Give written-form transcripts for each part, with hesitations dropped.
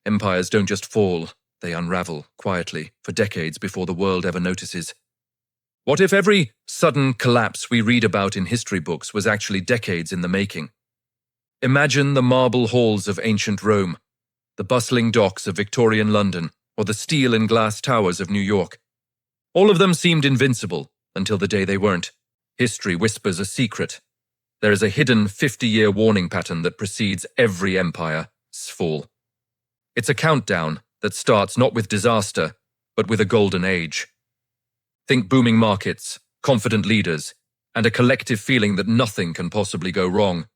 Empires don't just fall, they unravel, quietly, for decades before the world ever notices. What if every sudden collapse we read about in history books was actually decades in the making? Imagine the marble halls of ancient Rome, the bustling docks of Victorian London, or the steel and glass towers of New York. All of them seemed invincible until the day they weren't. History whispers a secret. There is a hidden 50-year warning pattern that precedes every empire's fall. It's a countdown that starts not with disaster, but with a golden age. Think booming markets, confident leaders, and a collective feeling that nothing can possibly go wrong.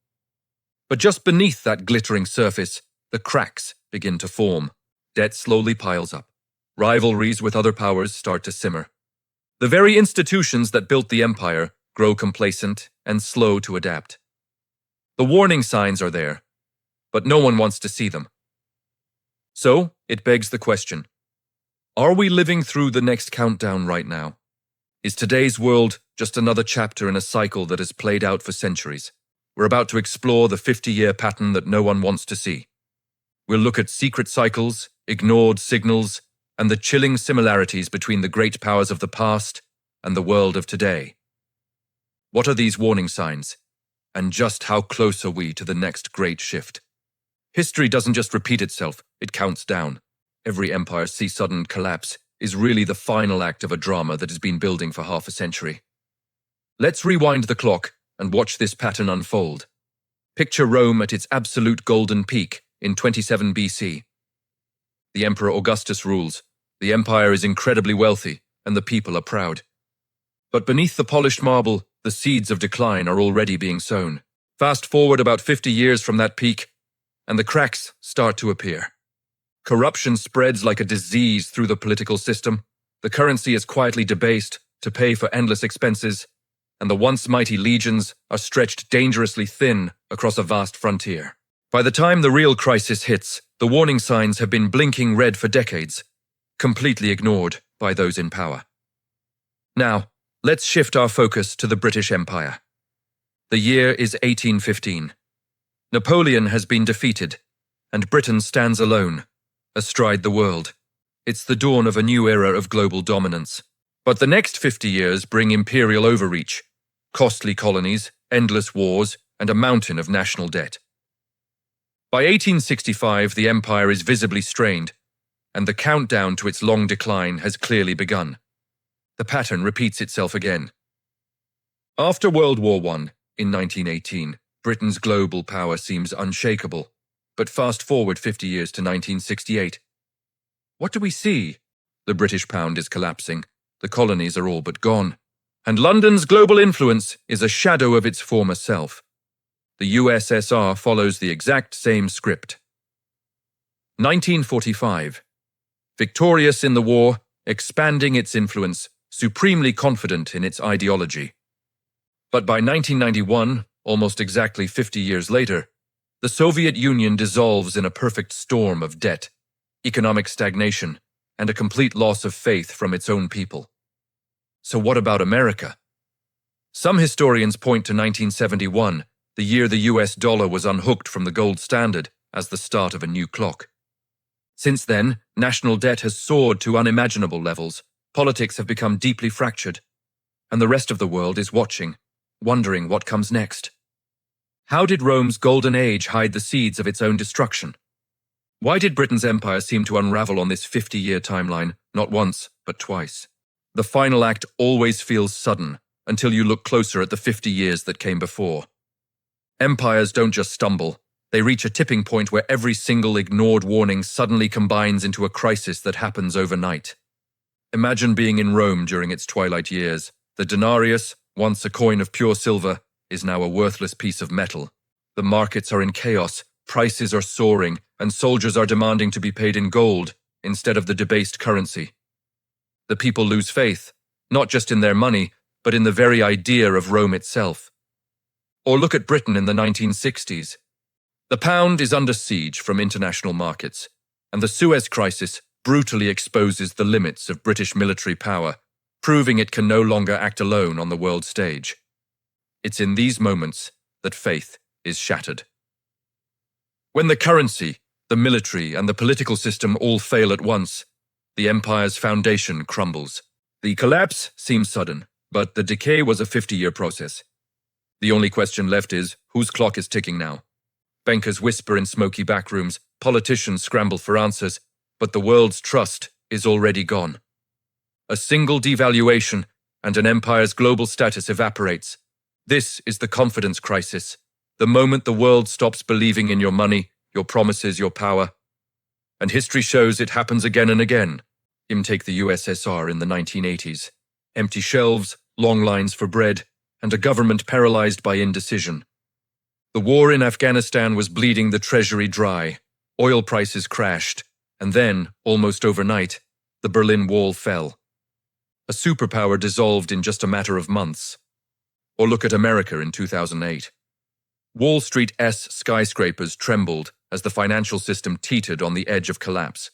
But just beneath that glittering surface, the cracks begin to form. Debt slowly piles up. Rivalries with other powers start to simmer. The very institutions that built the empire grow complacent and slow to adapt. The warning signs are there, but no one wants to see them. So, it begs the question, are we living through the next countdown right now? Is today's world just another chapter in a cycle that has played out for centuries? We're about to explore the 50-year pattern that no one wants to see. We'll look at secret cycles, ignored signals, and the chilling similarities between the great powers of the past and the world of today. What are these warning signs? And just how close are we to the next great shift? History doesn't just repeat itself, it counts down. Every empire's sudden collapse is really the final act of a drama that has been building for half a century. Let's rewind the clock and watch this pattern unfold. Picture Rome at its absolute golden peak in 27 BC. The Emperor Augustus rules. The empire is incredibly wealthy, and the people are proud. But beneath the polished marble, the seeds of decline are already being sown. Fast forward about 50 years from that peak, and the cracks start to appear. Corruption spreads like a disease through the political system. The currency is quietly debased to pay for endless expenses, and the once mighty legions are stretched dangerously thin across a vast frontier. By the time the real crisis hits, the warning signs have been blinking red for decades, completely ignored by those in power. Now, let's shift our focus to the British Empire. The year is 1815. Napoleon has been defeated, and Britain stands alone, astride the world. It's the dawn of a new era of global dominance. But the next 50 years bring imperial overreach, costly colonies, endless wars, and a mountain of national debt. By 1865, the empire is visibly strained, and the countdown to its long decline has clearly begun. The pattern repeats itself again. After World War I, in 1918, Britain's global power seems unshakable. But fast forward 50 years to 1968. What do we see? The British pound is collapsing, the colonies are all but gone, and London's global influence is a shadow of its former self. The USSR follows the exact same script. 1945. Victorious in the war, expanding its influence, supremely confident in its ideology. But by 1991, almost exactly 50 years later, the Soviet Union dissolves in a perfect storm of debt, economic stagnation, and a complete loss of faith from its own people. So what about America? Some historians point to 1971, the year the US dollar was unhooked from the gold standard, as the start of a new clock. Since then, national debt has soared to unimaginable levels, politics have become deeply fractured, and the rest of the world is watching, wondering what comes next. How did Rome's golden age hide the seeds of its own destruction? Why did Britain's empire seem to unravel on this 50-year timeline, not once, but twice? The final act always feels sudden, until you look closer at the 50 years that came before. Empires don't just stumble, they reach a tipping point where every single ignored warning suddenly combines into a crisis that happens overnight. Imagine being in Rome during its twilight years. The denarius, once a coin of pure silver, is now a worthless piece of metal. The markets are in chaos, prices are soaring, and soldiers are demanding to be paid in gold instead of the debased currency. The people lose faith, not just in their money, but in the very idea of Rome itself. Or look at Britain in the 1960s. The pound is under siege from international markets, and the Suez Crisis brutally exposes the limits of British military power, proving it can no longer act alone on the world stage. It's in these moments that faith is shattered. When the currency, The military and the political system all fail at once. The empire's foundation crumbles. The collapse seems sudden, but the decay was a 50-year process. The only question left is, whose clock is ticking now? Bankers whisper in smoky backrooms, politicians scramble for answers, but the world's trust is already gone. A single devaluation, and an empire's global status evaporates. This is the confidence crisis. The moment the world stops believing in your money, your promises, your power. And history shows it happens again and again. Take the USSR in the 1980s. Empty shelves, long lines for bread, and a government paralyzed by indecision. The war in Afghanistan was bleeding the treasury dry. Oil prices crashed, and then, almost overnight, the Berlin Wall fell. A superpower dissolved in just a matter of months. Or look at America in 2008. Wall Street-esque skyscrapers trembled as the financial system teetered on the edge of collapse.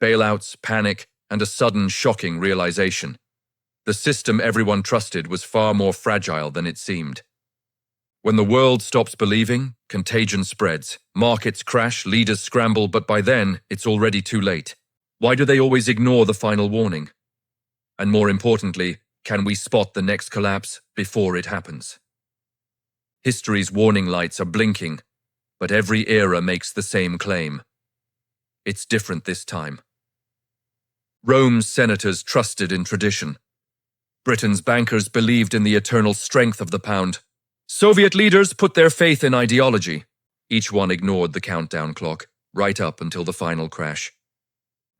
Bailouts, panic, and a sudden shocking realization. The system everyone trusted was far more fragile than it seemed. When the world stops believing, contagion spreads. Markets crash, leaders scramble, but by then, it's already too late. Why do they always ignore the final warning? And more importantly, can we spot the next collapse before it happens? History's warning lights are blinking, but every era makes the same claim. It's different this time. Rome's senators trusted in tradition. Britain's bankers believed in the eternal strength of the pound. Soviet leaders put their faith in ideology. Each one ignored the countdown clock, right up until the final crash.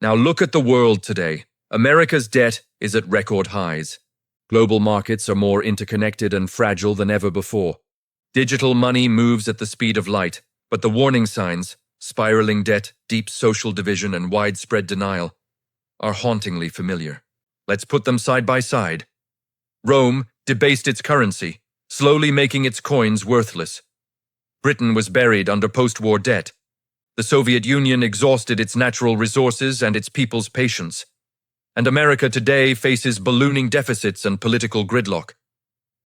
Now look at the world today. America's debt is at record highs. Global markets are more interconnected and fragile than ever before. Digital money moves at the speed of light, but the warning signs, spiraling debt, deep social division, and widespread denial, are hauntingly familiar. Let's put them side by side. Rome debased its currency, slowly making its coins worthless. Britain was buried under post-war debt. The Soviet Union exhausted its natural resources and its people's patience. And America today faces ballooning deficits and political gridlock.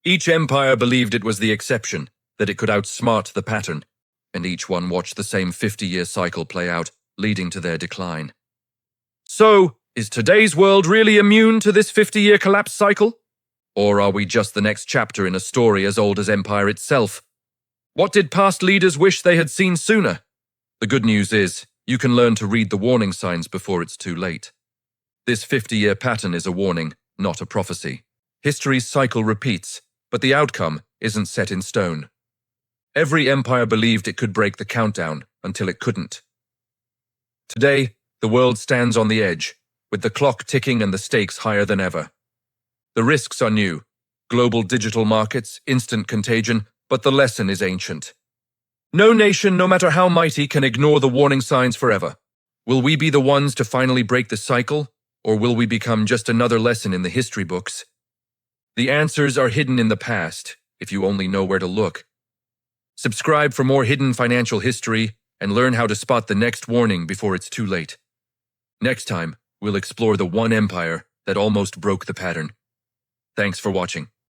Each empire believed it was the exception, that it could outsmart the pattern, and each one watched the same 50-year cycle play out, leading to their decline. So, is today's world really immune to this 50-year collapse cycle? Or are we just the next chapter in a story as old as empire itself? What did past leaders wish they had seen sooner? The good news is, you can learn to read the warning signs before it's too late. This 50-year pattern is a warning, not a prophecy. History's cycle repeats, but the outcome isn't set in stone. Every empire believed it could break the countdown until it couldn't. Today, the world stands on the edge, with the clock ticking and the stakes higher than ever. The risks are new. Global digital markets, instant contagion, but the lesson is ancient. No nation, no matter how mighty, can ignore the warning signs forever. Will we be the ones to finally break the cycle, or will we become just another lesson in the history books? The answers are hidden in the past, if you only know where to look. Subscribe for more hidden financial history and learn how to spot the next warning before it's too late. Next time, we'll explore the one empire that almost broke the pattern. Thanks for watching.